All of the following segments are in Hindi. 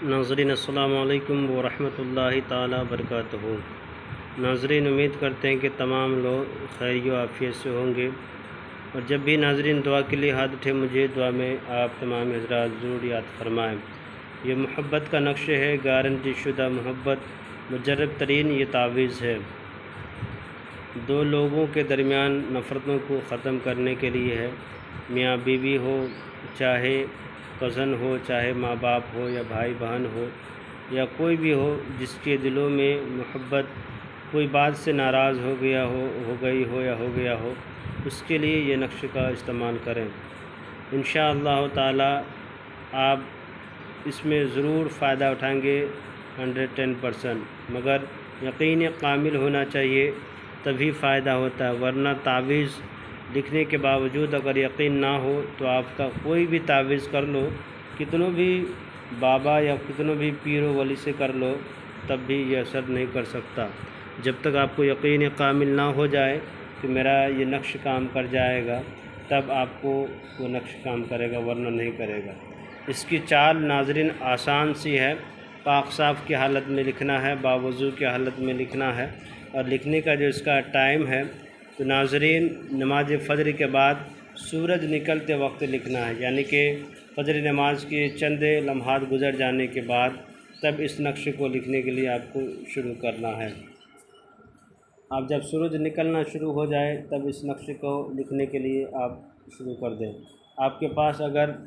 नाज़रीन अस्सलामु अलैकुम वरहमतुल्लाहि ताला बरकातहू। नाज़रीन, उम्मीद करते हैं कि तमाम लोग खैरियत आफ़ियत से होंगे। और जब भी नाज़रीन दुआ के लिए हाथ उठे, मुझे दुआ में आप तमाम हज़रात ज़रूर याद फरमाएँ। ये मोहब्बत का नक्श है, गारंटी शुदा मोहब्बत, मुजर्रब तरीन ये तावीज़ है। दो लोगों के दरमियान नफ़रतों को ख़त्म करने के लिए है। मियाँ बीवी हो, चाहे कज़न हो, चाहे माँ बाप हो या भाई बहन हो या कोई भी हो जिसके दिलों में मोहब्बत, कोई बात से नाराज़ हो गई हो या हो गया हो, उसके लिए ये नक्श का इस्तेमाल करें। इंशाअल्लाह ताला आप इसमें ज़रूर फ़ायदा उठाएंगे 110%। मगर यकीन कामिल होना चाहिए, तभी फ़ायदा होता है। वरना तावीज़ लिखने के बावजूद अगर यकीन ना हो तो आपका कोई भी तावीज़ कर लो, कितनों भी बाबा या कितनों भी पीरो वली से कर लो, तब भी ये असर नहीं कर सकता। जब तक आपको यकीन कामिल ना हो जाए कि मेरा ये नक्श काम कर जाएगा, तब आपको वो नक्श काम करेगा, वरना नहीं करेगा। इसकी चाल नाज़रीन आसान सी है। पाक साफ़ की हालत में लिखना है, बावज़ू की हालत में लिखना है। और लिखने का जो इसका टाइम है, तो नाज़रीन नमाज फ़जर के बाद सूरज निकलते वक्त लिखना है, यानी कि फ़जर नमाज के चंद लम्हात गुज़र जाने के बाद तब इस नक्श को लिखने के लिए आपको शुरू करना है। आप जब सूरज निकलना शुरू हो जाए तब इस नक्श को लिखने के लिए आप शुरू कर दें। आपके पास अगर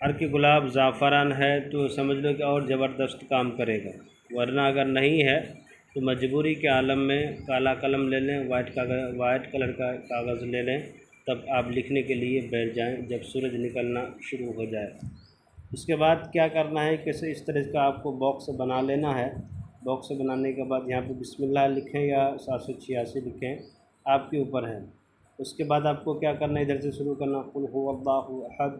अर्क गुलाब ज़ाफ़रान है तो समझ लो कि और ज़बरदस्त काम करेगा। वरना अगर नहीं है तो मजबूरी के आलम में काला कलम ले लें, वाइट कलर का कागज़ ले लें, तब आप लिखने के लिए बैठ जाएं जब सूरज निकलना शुरू हो जाए। उसके बाद क्या करना है, कैसे इस तरह का आपको बॉक्स बना लेना है। बॉक्स बनाने के बाद यहाँ पे बिस्मिल्लाह लिखें या 786 लिखें, आपके ऊपर है। उसके बाद आपको क्या करना है, इधर से शुरू करना, कुल हुवल्लाहु अहद,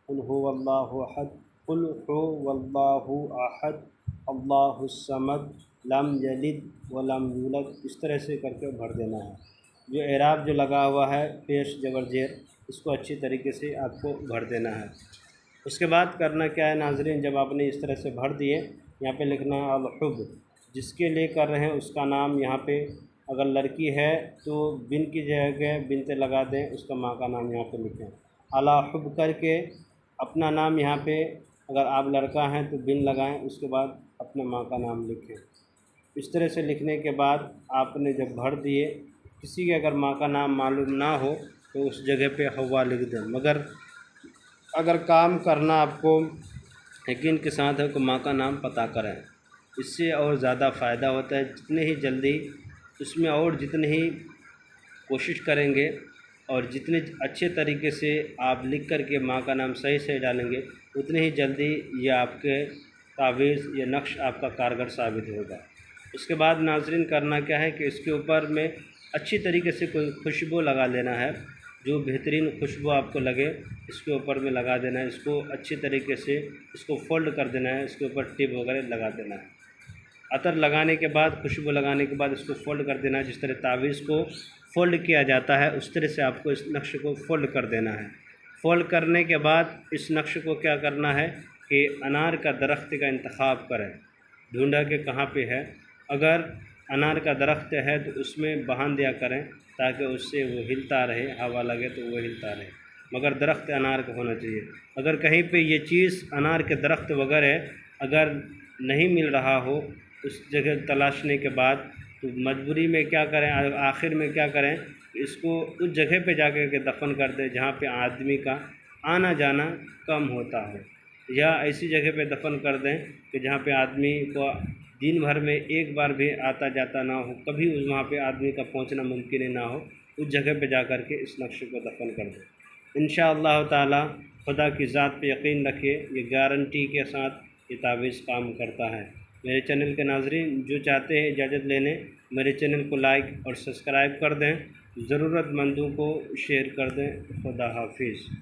कुल हुवल्लाहु अहद, कुल हुवल्लाहु अहद, अल्लाहुस समद, लम यलिद व लम यूलद, इस तरह से करके भर देना है। जो एराब जो लगा हुआ है, पेश जबर जेर, इसको अच्छी तरीके से आपको भर देना है। उसके बाद करना क्या है नाज़रीन, जब आपने इस तरह से भर दिए, यहाँ पे लिखना है अल-हुब। जिसके लिए कर रहे हैं उसका नाम यहाँ पे, अगर लड़की है तो बिन की जगह बिनते लगा दें, उसका माँ का नाम यहाँ पे लिखें। अला हुब करके अपना नाम यहाँ पे, अगर आप लड़का हैं तो बिन लगाएं, उसके बाद अपने माँ का नाम लिखें। इस तरह से लिखने के बाद आपने जब भर दिए, किसी के अगर माँ का नाम मालूम ना हो तो उस जगह पे हवा लिख दें। मगर अगर काम करना आपको यकीन के साथ है तो माँ का नाम पता करें, इससे और ज़्यादा फ़ायदा होता है। जितने ही जल्दी उसमें और जितनी ही कोशिश करेंगे और जितने अच्छे तरीके से आप लिख कर के माँ का नाम सही से डालेंगे, उतने ही जल्दी ये आपके तावीज़ या नक्श आपका कारगर साबित होगा। उसके बाद नाज़रीन करना क्या है कि इसके ऊपर में अच्छी तरीके से कोई खुशबू लगा लेना है। जो बेहतरीन खुशबू आपको लगे इसके ऊपर में लगा देना है। इसको अच्छी तरीके से इसको फ़ोल्ड कर देना है, इसके ऊपर टिप वगैरह लगा देना है। अतर लगाने के बाद, खुशबू लगाने के बाद इसको फ़ोल्ड कर देना है। जिस तरह तावीज़ को फ़ोल्ड किया जाता है उस तरह से आपको इस नक्श को फ़ोल्ड कर देना है। फ़ोल्ड करने के बाद इस नक्श को क्या करना है कि अनार का दरख्त का इंतखाब करें, ढूंढा कि कहाँ पे है। अगर अनार का दरख्त है तो उसमें बांध दिया करें ताकि उससे वो हिलता रहे, हवा लगे तो वो हिलता रहे। मगर दरख्त अनार का होना चाहिए। अगर कहीं पे ये चीज़ अनार के दरख्त वगैरह अगर नहीं मिल रहा हो, उस जगह तलाशने के बाद तो मजबूरी में क्या करें, आखिर में क्या करें, इसको उस जगह पे जाकर के दफन कर दें जहाँ पे आदमी का आना जाना कम होता हो, या ऐसी जगह पे दफन कर दें कि जहाँ पे आदमी को दिन भर में एक बार भी आता जाता ना हो, कभी उस वहाँ पे आदमी का पहुँचना मुमकिन ही ना हो, उस जगह पे जा कर के इस नक्श को दफन कर दें। इंशाअल्लाह ताला खुदा की ज़ात पे यकीन रखिए, ये गारंटी के साथ ये तावीज़ काम करता है। मेरे चैनल के नाज़रीन जो चाहते हैं इजाज़त लेने, मेरे चैनल को लाइक और सब्सक्राइब कर दें, ज़रूरतमंदों को शेयर कर दें। खुदा हाफिज़।